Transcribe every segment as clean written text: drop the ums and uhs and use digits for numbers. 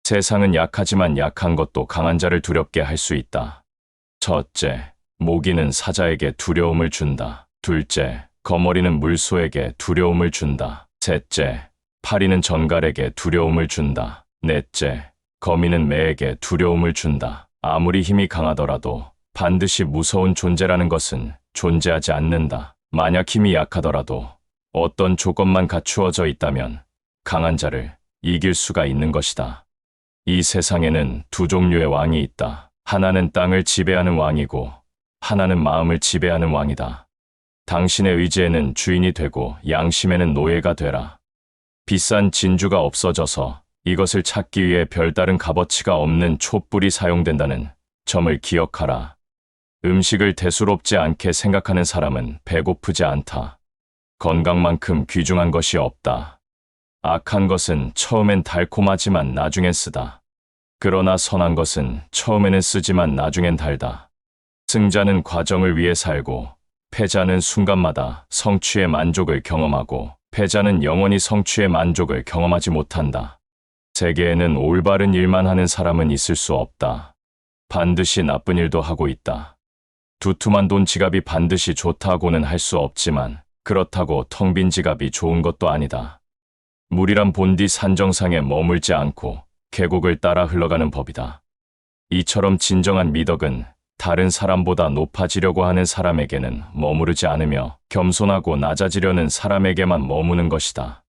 세상은 약하지만 약한 것도 강한 자를 두렵게 할 수 있다. 첫째, 모기는 사자에게 두려움을 준다. 둘째, 거머리는 물소에게 두려움을 준다. 셋째, 파리는 전갈에게 두려움을 준다. 넷째, 거미는 매에게 두려움을 준다. 아무리 힘이 강하더라도 반드시 무서운 존재라는 것은 존재하지 않는다. 만약 힘이 약하더라도 어떤 조건만 갖추어져 있다면 강한 자를 이길 수가 있는 것이다. 이 세상에는 두 종류의 왕이 있다. 하나는 땅을 지배하는 왕이고 하나는 마음을 지배하는 왕이다. 당신의 의지에는 주인이 되고 양심에는 노예가 되라. 비싼 진주가 없어져서 이것을 찾기 위해 별다른 값어치가 없는 촛불이 사용된다는 점을 기억하라. 음식을 대수롭지 않게 생각하는 사람은 배고프지 않다. 건강만큼 귀중한 것이 없다. 악한 것은 처음엔 달콤하지만 나중엔 쓰다. 그러나 선한 것은 처음에는 쓰지만 나중엔 달다. 승자는 과정을 위해 살고 패자는 순간마다 성취의 만족을 경험하고 패자는 영원히 성취의 만족을 경험하지 못한다. 세계에는 올바른 일만 하는 사람은 있을 수 없다. 반드시 나쁜 일도 하고 있다. 두툼한 돈 지갑이 반드시 좋다고는 할 수 없지만 그렇다고 텅 빈 지갑이 좋은 것도 아니다. 물이란 본디 산정상에 머물지 않고 계곡을 따라 흘러가는 법이다. 이처럼 진정한 미덕은 다른 사람보다 높아지려고 하는 사람에게는 머무르지 않으며 겸손하고 낮아지려는 사람에게만 머무는 것이다.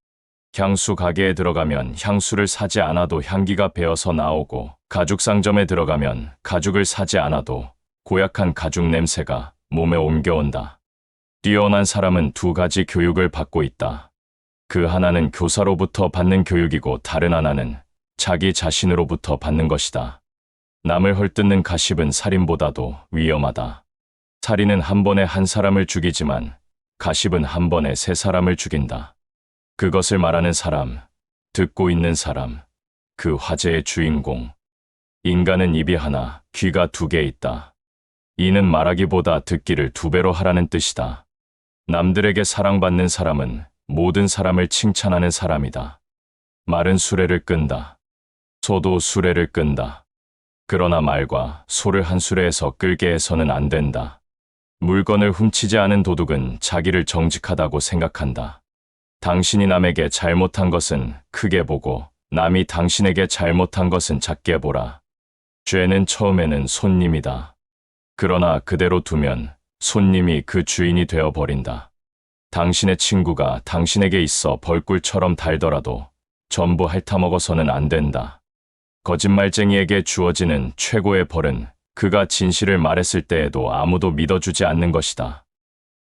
향수 가게에 들어가면 향수를 사지 않아도 향기가 배어서 나오고 가죽 상점에 들어가면 가죽을 사지 않아도 고약한 가죽 냄새가 몸에 옮겨온다. 뛰어난 사람은 두 가지 교육을 받고 있다. 그 하나는 교사로부터 받는 교육이고 다른 하나는 자기 자신으로부터 받는 것이다. 남을 헐뜯는 가십은 살인보다도 위험하다. 살인은 한 번에 한 사람을 죽이지만 가십은 한 번에 세 사람을 죽인다. 그것을 말하는 사람, 듣고 있는 사람, 그 화제의 주인공. 인간은 입이 하나, 귀가 두 개 있다. 이는 말하기보다 듣기를 두 배로 하라는 뜻이다. 남들에게 사랑받는 사람은 모든 사람을 칭찬하는 사람이다. 말은 수레를 끈다. 소도 수레를 끈다. 그러나 말과 소를 한 수레에서 끌게 해서는 안 된다. 물건을 훔치지 않은 도둑은 자기를 정직하다고 생각한다. 당신이 남에게 잘못한 것은 크게 보고 남이 당신에게 잘못한 것은 작게 보라. 죄는 처음에는 손님이다. 그러나 그대로 두면 손님이 그 주인이 되어버린다. 당신의 친구가 당신에게 있어 벌꿀처럼 달더라도 전부 핥아먹어서는 안 된다. 거짓말쟁이에게 주어지는 최고의 벌은 그가 진실을 말했을 때에도 아무도 믿어주지 않는 것이다.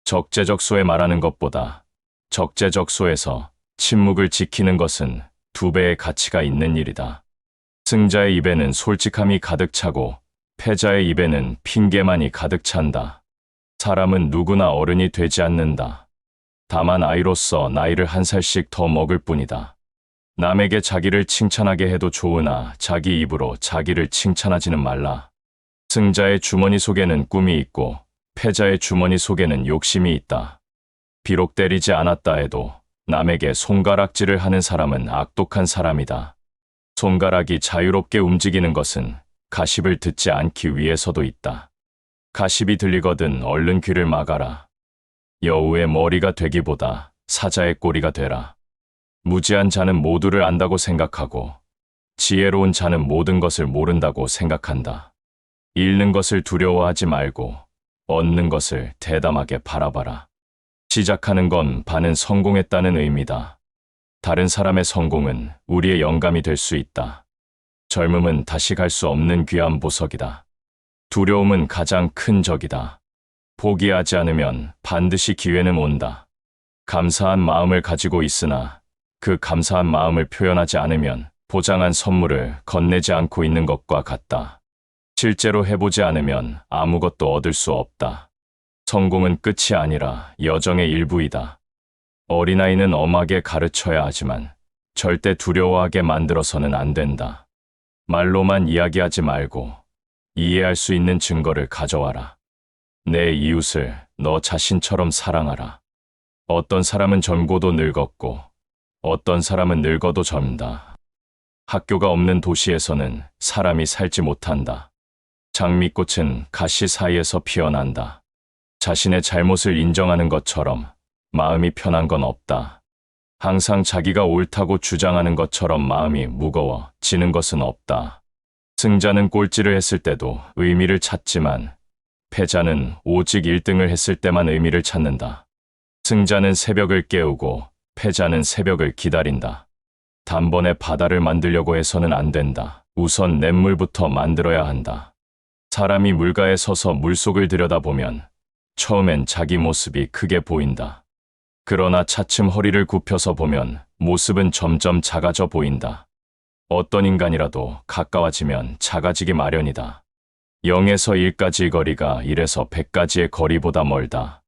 적재적소에 말하는 것보다 적재적소에서 침묵을 지키는 것은 두 배의 가치가 있는 일이다. 승자의 입에는 솔직함이 가득 차고 패자의 입에는 핑계만이 가득 찬다. 사람은 누구나 어른이 되지 않는다. 다만 아이로서 나이를 한 살씩 더 먹을 뿐이다. 남에게 자기를 칭찬하게 해도 좋으나 자기 입으로 자기를 칭찬하지는 말라. 승자의 주머니 속에는 꿈이 있고 패자의 주머니 속에는 욕심이 있다. 비록 때리지 않았다 해도 남에게 손가락질을 하는 사람은 악독한 사람이다. 손가락이 자유롭게 움직이는 것은 가십을 듣지 않기 위해서도 있다. 가십이 들리거든 얼른 귀를 막아라. 여우의 머리가 되기보다 사자의 꼬리가 되라. 무지한 자는 모두를 안다고 생각하고 지혜로운 자는 모든 것을 모른다고 생각한다. 잃는 것을 두려워하지 말고 얻는 것을 대담하게 바라봐라. 시작하는 건 반은 성공했다는 의미다. 다른 사람의 성공은 우리의 영감이 될 수 있다. 젊음은 다시 갈 수 없는 귀한 보석이다. 두려움은 가장 큰 적이다. 포기하지 않으면 반드시 기회는 온다. 감사한 마음을 가지고 있으나 그 감사한 마음을 표현하지 않으면 보장한 선물을 건네지 않고 있는 것과 같다. 실제로 해보지 않으면 아무것도 얻을 수 없다. 성공은 끝이 아니라 여정의 일부이다. 어린아이는 엄하게 가르쳐야 하지만 절대 두려워하게 만들어서는 안 된다. 말로만 이야기하지 말고 이해할 수 있는 증거를 가져와라. 내 이웃을 너 자신처럼 사랑하라. 어떤 사람은 젊고도 늙었고 어떤 사람은 늙어도 젊다. 학교가 없는 도시에서는 사람이 살지 못한다. 장미꽃은 가시 사이에서 피어난다. 자신의 잘못을 인정하는 것처럼 마음이 편한 건 없다. 항상 자기가 옳다고 주장하는 것처럼 마음이 무거워지는 것은 없다. 승자는 꼴찌를 했을 때도 의미를 찾지만 패자는 오직 1등을 했을 때만 의미를 찾는다. 승자는 새벽을 깨우고 패자는 새벽을 기다린다. 단번에 바다를 만들려고 해서는 안 된다. 우선 냇물부터 만들어야 한다. 사람이 물가에 서서 물속을 들여다보면 처음엔 자기 모습이 크게 보인다. 그러나 차츰 허리를 굽혀서 보면 모습은 점점 작아져 보인다. 어떤 인간이라도 가까워지면 작아지기 마련이다. 0에서 1까지의 거리가 1에서 100까지의 거리보다 멀다.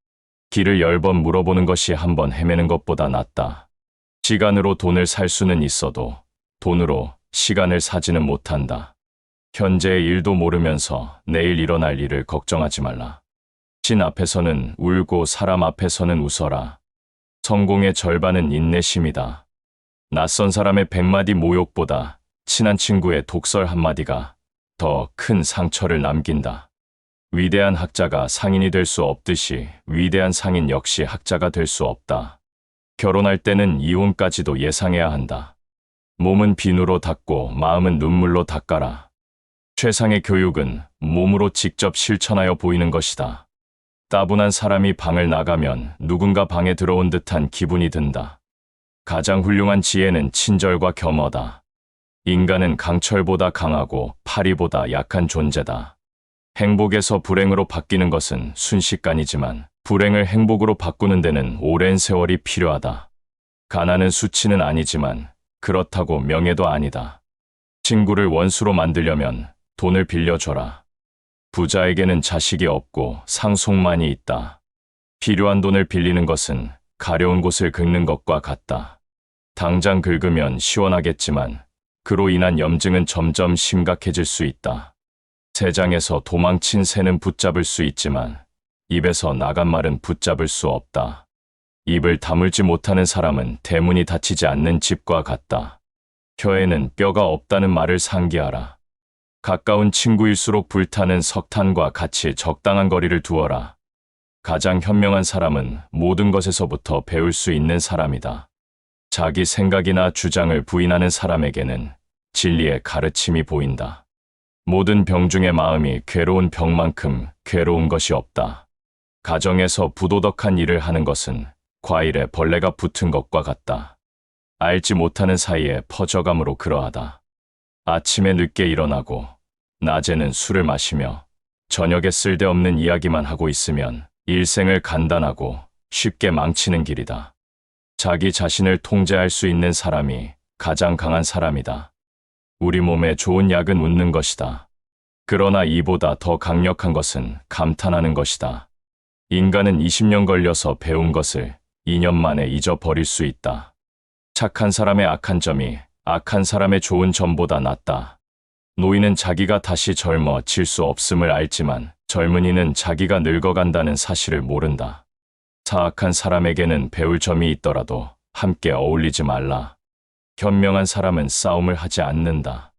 길을 10번 물어보는 것이 한 번 헤매는 것보다 낫다. 시간으로 돈을 살 수는 있어도 돈으로 시간을 사지는 못한다. 현재의 일도 모르면서 내일 일어날 일을 걱정하지 말라. 신 앞에서는 울고 사람 앞에서는 웃어라. 성공의 절반은 인내심이다. 낯선 사람의 100마디 모욕보다 친한 친구의 독설 한마디가 더 큰 상처를 남긴다. 위대한 학자가 상인이 될 수 없듯이 위대한 상인 역시 학자가 될 수 없다. 결혼할 때는 이혼까지도 예상해야 한다. 몸은 비누로 닦고 마음은 눈물로 닦아라. 최상의 교육은 몸으로 직접 실천하여 보이는 것이다. 따분한 사람이 방을 나가면 누군가 방에 들어온 듯한 기분이 든다. 가장 훌륭한 지혜는 친절과 겸허다. 인간은 강철보다 강하고 파리보다 약한 존재다. 행복에서 불행으로 바뀌는 것은 순식간이지만 불행을 행복으로 바꾸는 데는 오랜 세월이 필요하다. 가난은 수치는 아니지만 그렇다고 명예도 아니다. 친구를 원수로 만들려면 돈을 빌려줘라. 부자에게는 자식이 없고 상속만이 있다. 필요한 돈을 빌리는 것은 가려운 곳을 긁는 것과 같다. 당장 긁으면 시원하겠지만 그로 인한 염증은 점점 심각해질 수 있다. 새장에서 도망친 새는 붙잡을 수 있지만 입에서 나간 말은 붙잡을 수 없다. 입을 다물지 못하는 사람은 대문이 닫히지 않는 집과 같다. 혀에는 뼈가 없다는 말을 상기하라. 가까운 친구일수록 불타는 석탄과 같이 적당한 거리를 두어라. 가장 현명한 사람은 모든 것에서부터 배울 수 있는 사람이다. 자기 생각이나 주장을 부인하는 사람에게는 진리의 가르침이 보인다. 모든 병 중에 마음이 괴로운 병만큼 괴로운 것이 없다. 가정에서 부도덕한 일을 하는 것은 과일에 벌레가 붙은 것과 같다. 알지 못하는 사이에 퍼져감으로 그러하다. 아침에 늦게 일어나고 낮에는 술을 마시며 저녁에 쓸데없는 이야기만 하고 있으면 일생을 간단하고 쉽게 망치는 길이다. 자기 자신을 통제할 수 있는 사람이 가장 강한 사람이다. 우리 몸에 좋은 약은 웃는 것이다. 그러나 이보다 더 강력한 것은 감탄하는 것이다. 인간은 20년 걸려서 배운 것을 2년 만에 잊어버릴 수 있다. 착한 사람의 악한 점이 악한 사람의 좋은 점보다 낫다. 노인은 자기가 다시 젊어질 수 없음을 알지만 젊은이는 자기가 늙어간다는 사실을 모른다. 사악한 사람에게는 배울 점이 있더라도 함께 어울리지 말라. 현명한 사람은 싸움을 하지 않는다.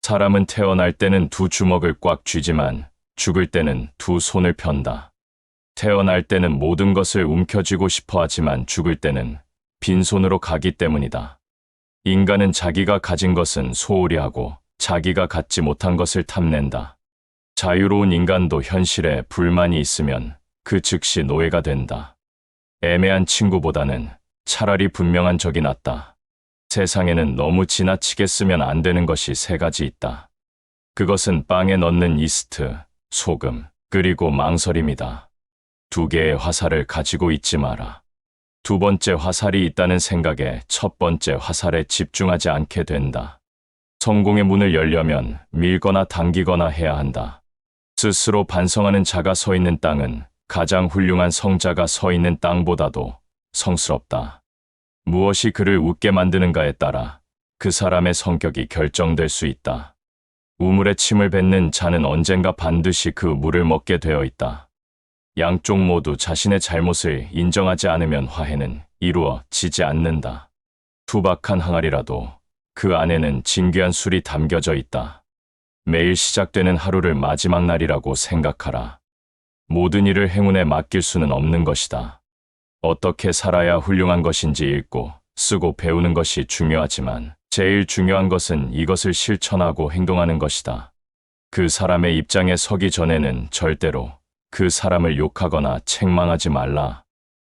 사람은 태어날 때는 두 주먹을 꽉 쥐지만 죽을 때는 두 손을 편다. 태어날 때는 모든 것을 움켜쥐고 싶어 하지만 죽을 때는 빈손으로 가기 때문이다. 인간은 자기가 가진 것은 소홀히 하고 자기가 갖지 못한 것을 탐낸다. 자유로운 인간도 현실에 불만이 있으면 그 즉시 노예가 된다. 애매한 친구보다는 차라리 분명한 적이 낫다. 세상에는 너무 지나치게 쓰면 안 되는 것이 세 가지 있다. 그것은 빵에 넣는 이스트, 소금, 그리고 망설임이다. 두 개의 화살을 가지고 있지 마라. 두 번째 화살이 있다는 생각에 첫 번째 화살에 집중하지 않게 된다. 성공의 문을 열려면 밀거나 당기거나 해야 한다. 스스로 반성하는 자가 서 있는 땅은 가장 훌륭한 성자가 서 있는 땅보다도 성스럽다. 무엇이 그를 웃게 만드는가에 따라 그 사람의 성격이 결정될 수 있다. 우물에 침을 뱉는 자는 언젠가 반드시 그 물을 먹게 되어 있다. 양쪽 모두 자신의 잘못을 인정하지 않으면 화해는 이루어지지 않는다. 투박한 항아리라도 그 안에는 진귀한 술이 담겨져 있다. 매일 시작되는 하루를 마지막 날이라고 생각하라. 모든 일을 행운에 맡길 수는 없는 것이다. 어떻게 살아야 훌륭한 것인지 읽고 쓰고 배우는 것이 중요하지만 제일 중요한 것은 이것을 실천하고 행동하는 것이다. 그 사람의 입장에 서기 전에는 절대로 그 사람을 욕하거나 책망하지 말라.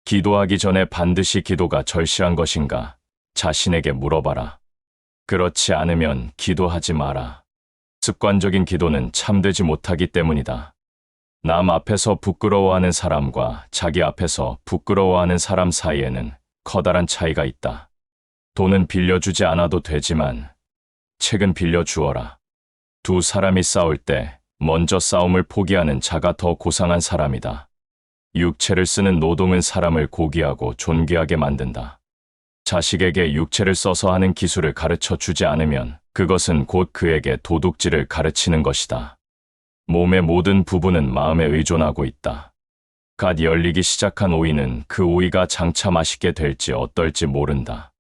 기도하기 전에 반드시 기도가 절실한 것인가 자신에게 물어봐라. 그렇지 않으면 기도하지 마라. 습관적인 기도는 참되지 못하기 때문이다. 남 앞에서 부끄러워하는 사람과 자기 앞에서 부끄러워하는 사람 사이에는 커다란 차이가 있다. 돈은 빌려주지 않아도 되지만 책은 빌려주어라. 두 사람이 싸울 때 먼저 싸움을 포기하는 자가 더 고상한 사람이다. 육체를 쓰는 노동은 사람을 고귀하고 존귀하게 만든다. 자식에게 육체를 써서 하는 기술을 가르쳐 주지 않으면 그것은 곧 그에게 도둑질을 가르치는 것이다. 몸의 모든 부분은 마음에 의존하고 있다. 갓 열리기 시작한 오이는 그 오이가 장차 맛있게 될지 어떨지 모른다.